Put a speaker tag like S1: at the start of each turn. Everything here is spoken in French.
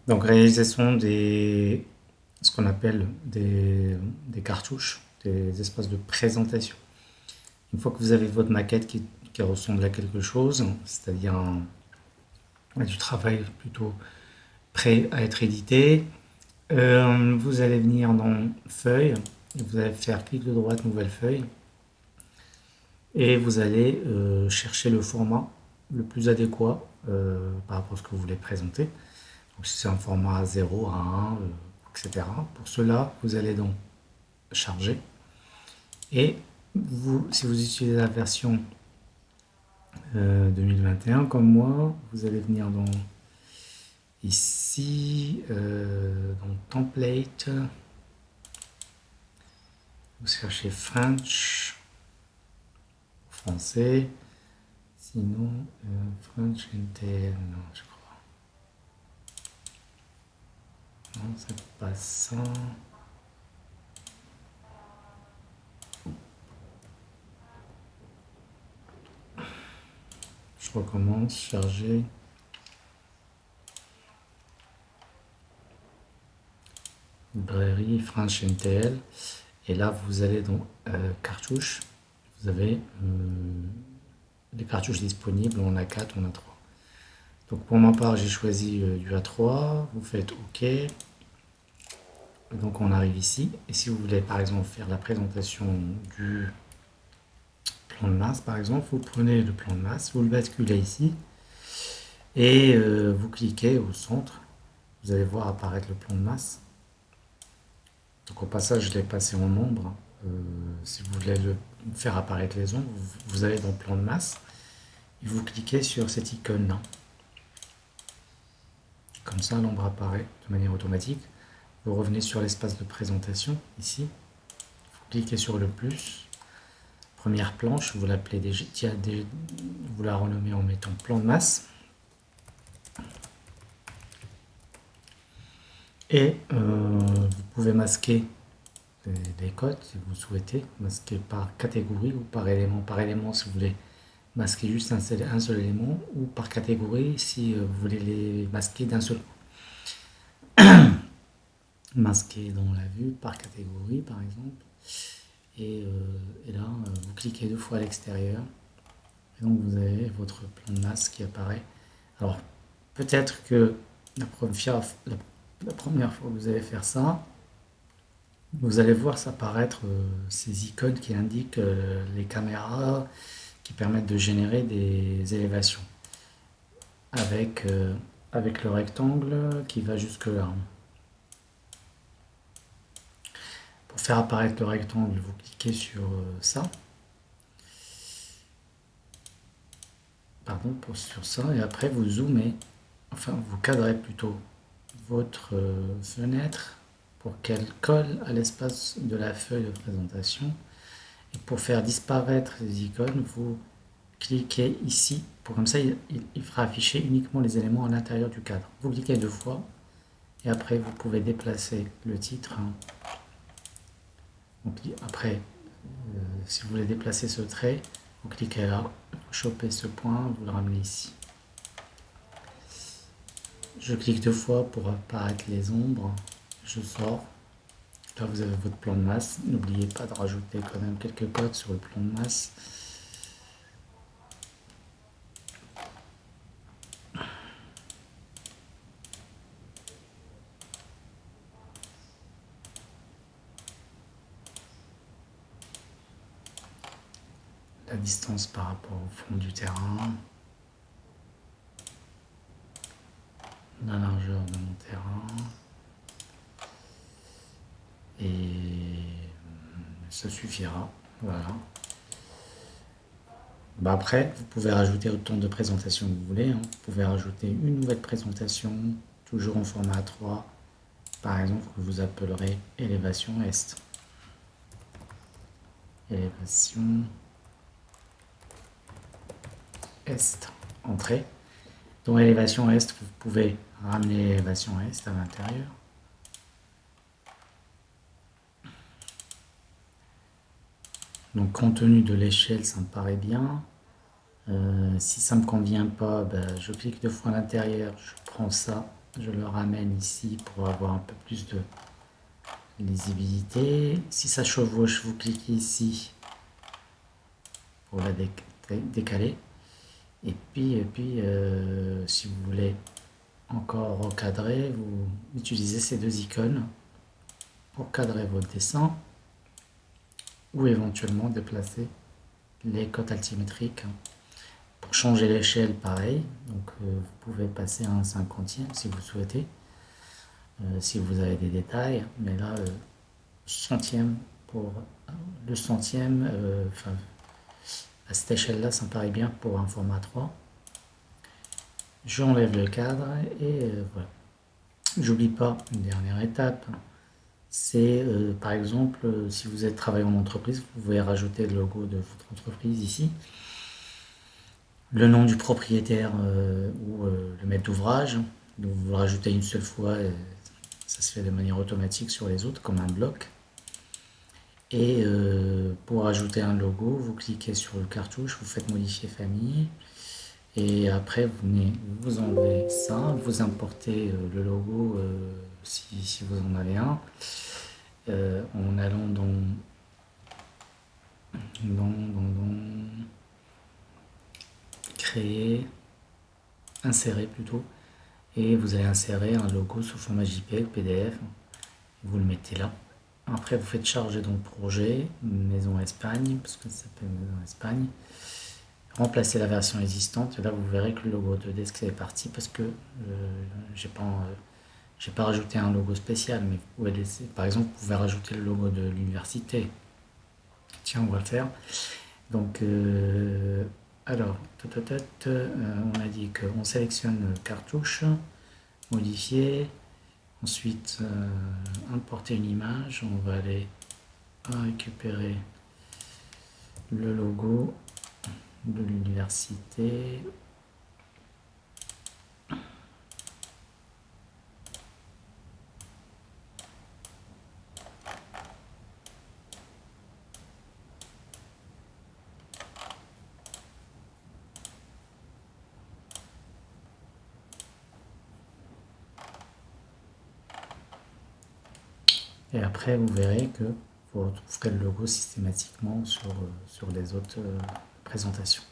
S1: Donc réalisation ce qu'on appelle des cartouches, des espaces de présentation. Une fois que vous avez votre maquette qui ressemble à quelque chose, c'est-à-dire du travail plutôt prêt à être édité, vous allez venir dans Feuille, et vous allez faire clic de droite, Nouvelle feuille, et vous allez chercher le format le plus adéquat par rapport à ce que vous voulez présenter. Donc si c'est un format 0, à 1, etc. Pour cela, vous allez donc charger. Et si vous utilisez la version 2021 comme moi, vous allez venir dans ici, dans Template, vous cherchez French, français, sinon French NTL, non, je crois. Non, c'est pas ça. Je recommence, charger. Librairie French NTL. Et là, vous allez dans cartouches. Vous avez les cartouches disponibles. On a 4, on a 3. Donc pour ma part, j'ai choisi du A3. Vous faites OK. Donc on arrive ici. Et si vous voulez par exemple faire la présentation du plan de masse, par exemple, vous prenez le plan de masse, vous le basculez ici. Et vous cliquez au centre. Vous allez voir apparaître le plan de masse. Donc au passage, je l'ai passé en ombre. Si vous voulez faire apparaître les ombres, vous allez dans plan de masse et vous cliquez sur cette icône-là. Comme ça, l'ombre apparaît de manière automatique. Vous revenez sur l'espace de présentation, ici. Vous cliquez sur le plus. Première planche, vous l'appelez vous la renommez en mettant plan de masse. Et vous pouvez masquer les codes si vous souhaitez, masquer par catégorie ou par élément. Par élément si vous voulez masquer juste un seul élément, ou par catégorie si vous voulez les masquer d'un seul coup. Masquer dans la vue par catégorie par exemple. Et là, vous cliquez 2 fois à l'extérieur. Et donc vous avez votre plan de masse qui apparaît. Alors peut-être que la première fois que vous allez faire ça, vous allez voir s'apparaître ces icônes qui indiquent les caméras qui permettent de générer des élévations avec le rectangle qui va jusque là. Pour faire apparaître le rectangle, vous cliquez sur ça. Pardon, sur ça, et après vous zoomez, enfin vous cadrez plutôt votre fenêtre pour qu'elle colle à l'espace de la feuille de présentation. Et pour faire disparaître les icônes, vous cliquez ici, comme ça il fera afficher uniquement les éléments à l'intérieur du cadre. Vous cliquez 2 fois, et après vous pouvez déplacer le titre. Donc, après, si vous voulez déplacer ce trait, vous cliquez là, vous chopez ce point, vous le ramenez ici. Je clique 2 fois pour apparaître les ombres, je sors. Là vous avez votre plan de masse, n'oubliez pas de rajouter quand même quelques codes sur le plan de masse. La distance par rapport au fond du terrain, la largeur de mon terrain, et ça suffira. Voilà. Après, vous pouvez rajouter autant de présentations que vous voulez. Vous pouvez rajouter une nouvelle présentation, toujours en format A3, par exemple, que vous appellerez élévation Est. Élévation Est, entrée. Dans élévation Est, vous pouvez ramener l'élévation Est à l'intérieur. Donc compte tenu de l'échelle, ça me paraît bien. Si ça ne me convient pas, je clique 2 fois à l'intérieur, je prends ça, Je le ramène ici pour avoir un peu plus de lisibilité. Si ça chevauche, vous cliquez ici pour la décaler. Et puis, si vous voulez encore recadrer, vous utilisez ces deux icônes pour cadrer votre dessin ou éventuellement déplacer les cotes altimétriques. Pour changer l'échelle, pareil, donc vous pouvez passer à un 50e si vous souhaitez, si vous avez des détails, mais là, centième pour le centième, à cette échelle-là, ça me paraît bien pour un format 3. J'enlève le cadre et voilà. J'oublie pas une dernière étape, c'est par exemple si vous êtes travailleur en entreprise, vous pouvez rajouter le logo de votre entreprise ici, le nom du propriétaire ou le maître d'ouvrage. Donc vous le rajoutez une seule fois et ça se fait de manière automatique sur les autres comme un bloc. Et pour ajouter un logo, vous cliquez sur le cartouche, vous faites modifier famille. Et après, vous venez vous enlevez ça, vous importez le logo si vous en avez un, en allant dans créer, insérer plutôt, et vous allez insérer un logo sous format JPEG, PDF, vous le mettez là. Après, vous faites charger dans le projet, Maison Espagne, parce que ça s'appelle Maison Espagne. Remplacer la version existante, et là vous verrez que le logo de Desk est parti parce que j'ai pas rajouté un logo spécial, mais vous pouvez laisser, par exemple, vous pouvez rajouter le logo de l'université. Tiens, on va le faire. Donc, alors, on a dit qu'on sélectionne cartouche, modifier, ensuite importer une image, on va aller récupérer le logo de l'université. Et après, vous verrez que vous retrouverez le logo systématiquement sur les autres présentations.